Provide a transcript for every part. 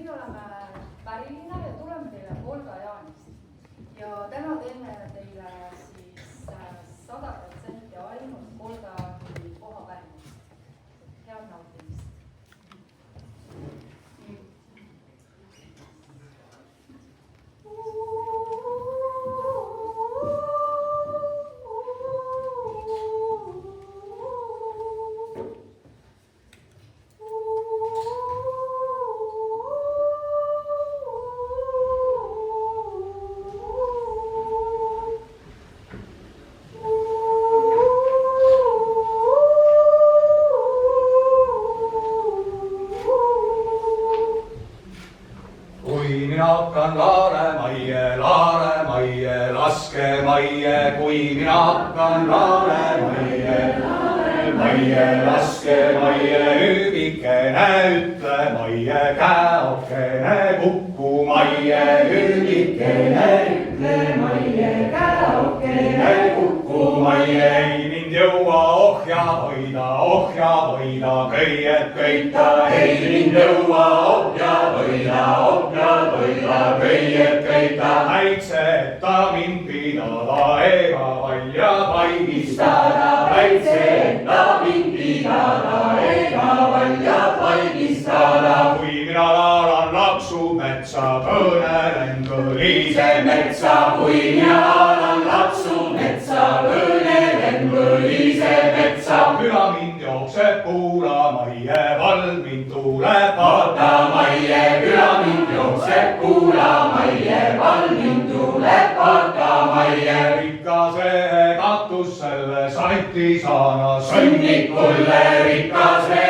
Siin oleme Pärilinna ja tuleme teile Volga Jaanist. Ja täna teeme teile siis 100% ainult Volga koha pärimust. Head nautimist. Hakkan Laaremaie, laske maie, kui mina hakkan Laaremaie, laske maie, hüübikene ütle maie, käokene kukku maie, hüübikene ütle maie, käokene kukku maie, ei mind jõua ohja hoida, köied köita, ei mind jõua ohja hoida, köied köita, väikseta mind pidada, ega valja paigistada, väikseta mind pidada, ega valja paigistada. kui mina laalan Laksumetsa, kõnelen Kõlise metsa, kui mina laalan Laksumetsa, kõnelen Kõlise metsa. küla mind jookseb kuulamaie, valg mind tuleb vaatamaie, küla mind jookseb kuulamaie, valg mind tuleb vaatamaie. rikkase katus selle santisaana sõnnikulle, rikkase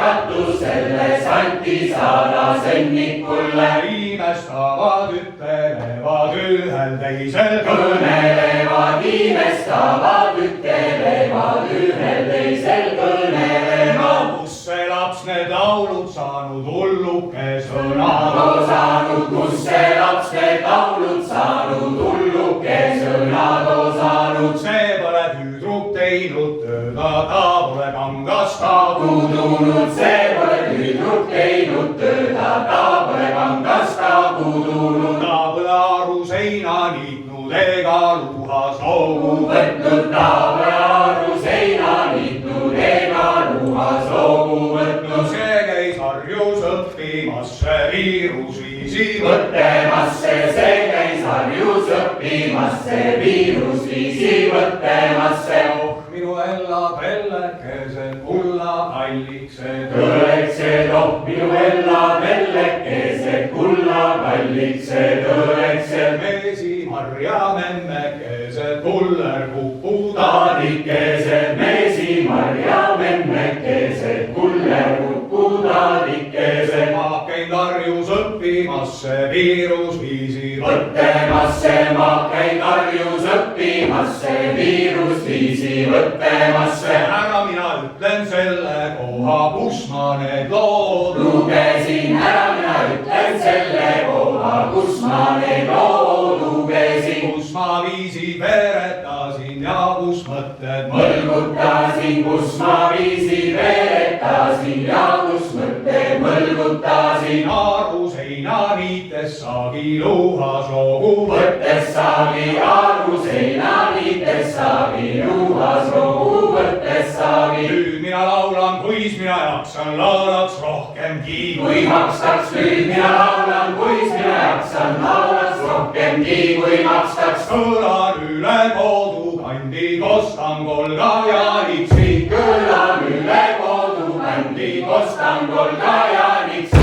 katus selle santisaana sõnnikulle. imestavad ütlevad ühel teisel kõnelevad, imestavad ütlevad ühel teisel kõnelevad. kus see laps need laulud saanud, hulluke sõnad osanud, kus see laps need laulud saanud, hulluke sõnad osanud. see pole tüdruk teinud tööda, ta pole kangast tagudunud, see pole tüdruk teinud tööda, ta pole kangast tagudunud. ta pole aru seina niitnud ega luhas hoogu võtnud, ta pole aru seina niitnud ega luhas hoogu võtnud. see käis Harjus õppimasse, viirusviisi võttemasse, see käis Harjus õppimasse, viirusviisi võttemasse. oh minu Ella pellekesed, kulla kalliksed, õleksed, oh minu Ella pellekesed, kulla kalliksed, õleksed. meesi marja memmekesed, kullerkuputaadikesed, meesi marja memmekesed, kullerkuputaadikesed. ma käin Harjus õppimasse, viirusviisi võttemasse, ma käin Harjus õppimasse, viirusviisi võttemasse. ära mina ütlen selle koha, kus ma need lood lugesin, ära mina ütlen selle koha, kus ma need lood lugesin. kus ma viisi veretasin ja kus mõtted mõlgutasin, kus ma viisi veretasin ja kus mõtted mõlgutasin. aru seina niites saagi, luhas loogu võttes saagi, aru seina niites saagi, luhas loogu võttes saagi. nüüd mina laulan, kuis mina jaksan, laulaks rohkemgi kui makstaks. nüüd mina laulan, kuis mina jaksan, laulaks rohkemgi kui makstaks. kõlan üle kodukandi, kostan Volga Jaaniksi, kõlan üle kodukandi, kostan Volga Jaaniksi.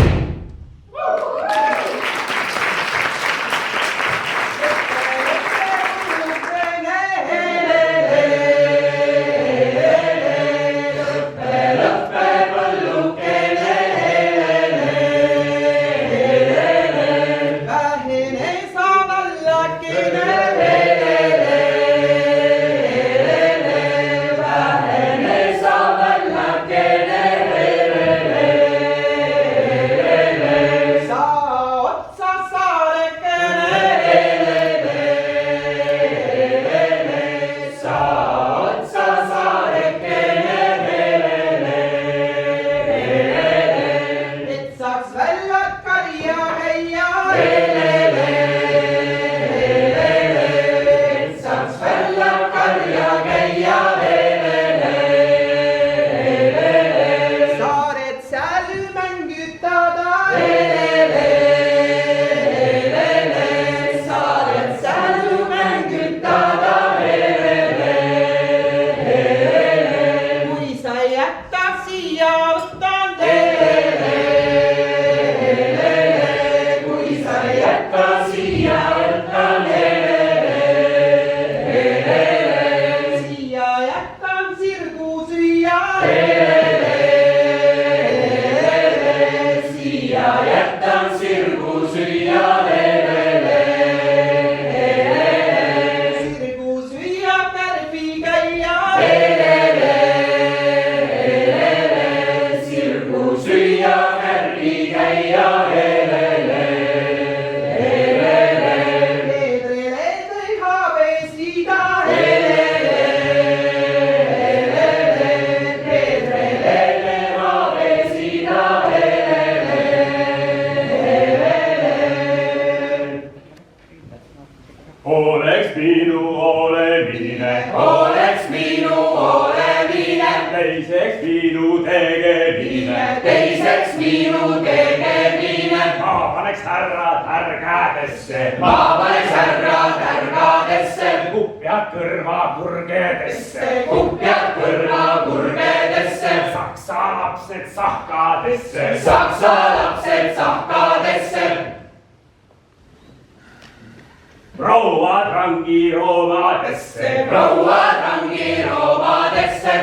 viia, jätan sirgu süüa, sirgu süüa, kärbi käia, sirgu süüa, kärbi käia, Oleks minu olemine, oleks minu olemine, teiseks minu tegemine, teiseks minu tegemine. ma paneks härrad härgadesse, ma paneks härrad härgadesse, kupjad kõrva kurgedesse, kupjad kõrva kurgedesse, saksa lapsed sahkadesse, saksa lapsed sahkadesse, prouad rangiroomadesse, prouad rangiroomadesse.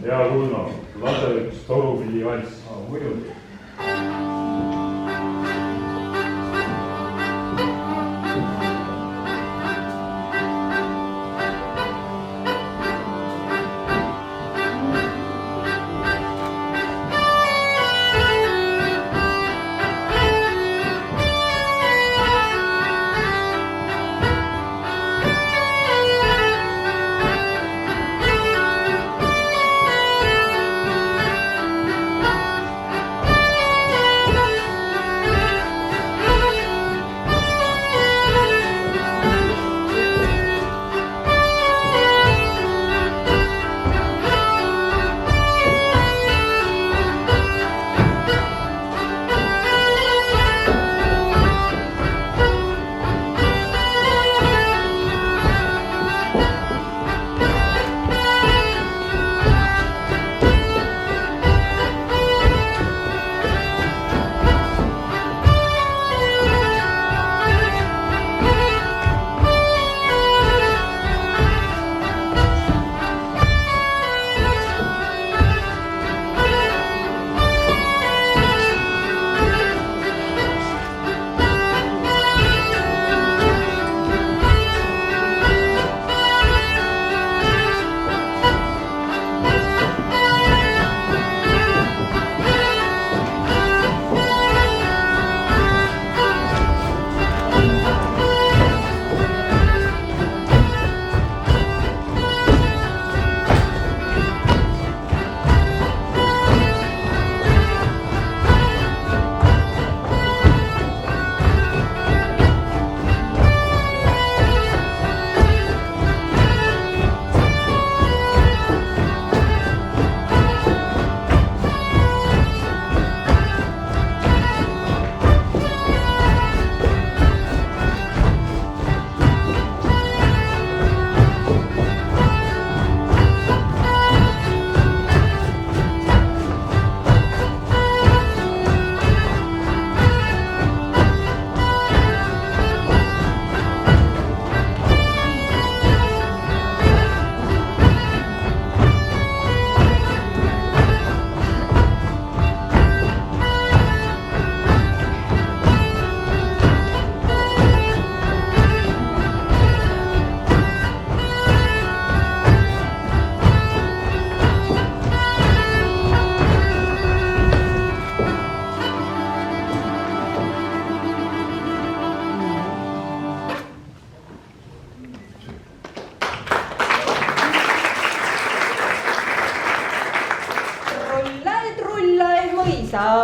hea Kuno, lase üks torupillivanss. muidugi.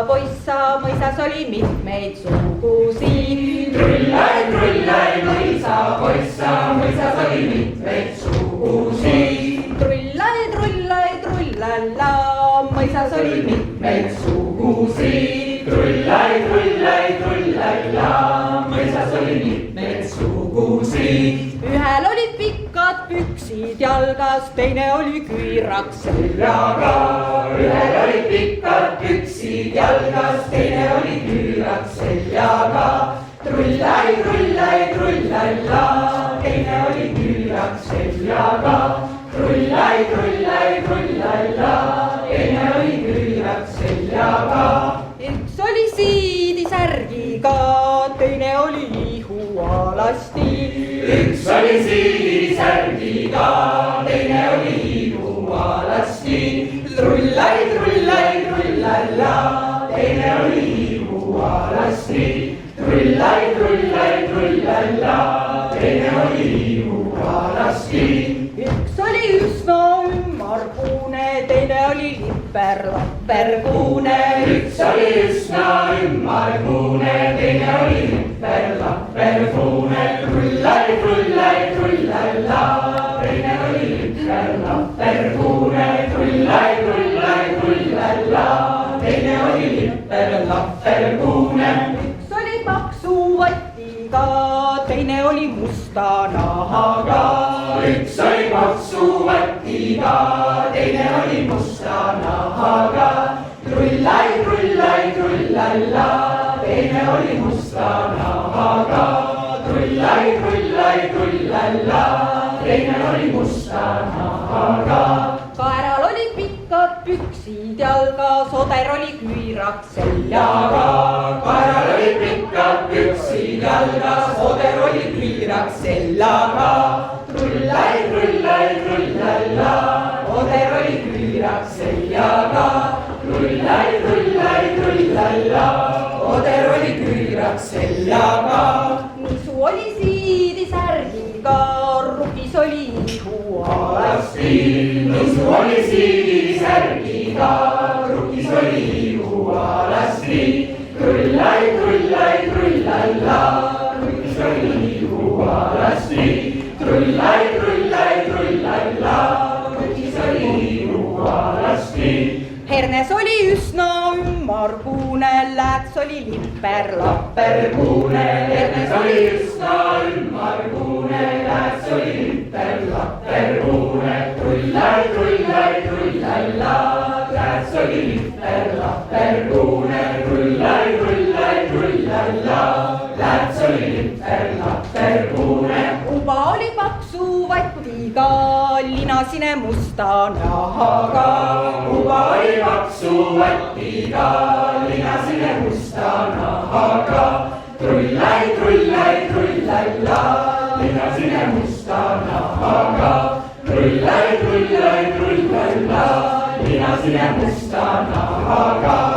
poissa, mõisas oli mitmeid sugusid. trullai, trullai, mõisa poissa, mõisas oli mitmeid sugusid. trullai, trullai, trullalla, mõisas oli mitmeid sugusid. trullai, trullai, trullalla, mõisas oli mitmeid sugusid. ühel olid pikad püksid jalgas, teine oli küüraks seljaga. ühel olid pikad püksid jalgas, teine oli küüraks seljaga. trullai, trullai, trullalla, teine oli küüraks seljaga. trullai, trullai, trullalla, teine oli küüraks seljaga. üks oli siidisärgiga, teine oli hiirualasti. trullai, trullai, trullalla, teine oli hiirualasti. trullai, trullai, trullalla, teine oli hiirualasti. üks oli üsna ümmargune, teine oli lipper-lappergune. üks oli üsna ümmargune, teine oli lipper-lappergune. trullai, trullai, trullalla, teine oli lipper-lappergune. trullai, trullai, trullalla, teine oli lipper-lappergune. üks oli paksu vatiga, teine oli musta nahaga. üks oli paksu vatiga, teine oli musta nahaga. trullai, trullai, trullalla, teine oli musta nahaga. trullai, trullai, trullalla, teine oli musta nahaga. kaeral oli pikad püksid jalgas, oder oli küüraks seljaga. kaeral oli pikad püksid jalgas, oder oli küüraks seljaga. trullai, trullai, trullalla, oder oli küüraks seljaga. trullai, trullai, trullalla, oder oli küüraks seljaga. nisu oli siidisärgiga, rukis oli ihualasti. nisu oli siidisärgiga, rukis oli hiirualasti. trullai, trullai, trullalla, rukis oli hiirualasti. trullai, trullai, trullalla, rukis oli hiirualasti. hernes oli üsna ümmargune, lääts oli lipper-lappergune. hernes oli üsna ümmargune, lääts oli lipper-lappergune. trullai, trullai, trullalla, lääts oli lipper-lappergune. trullai, trullai, trullalla, lääts oli lipper-lappergune. uba oli paksu vatiga, linasine musta nahaga. uba oli paksu vatiga, linasine musta nahaga. trullai, trullai, trullalla, linasine musta nahaga. trullai, trullai, trullalla, linasine musta nahaga.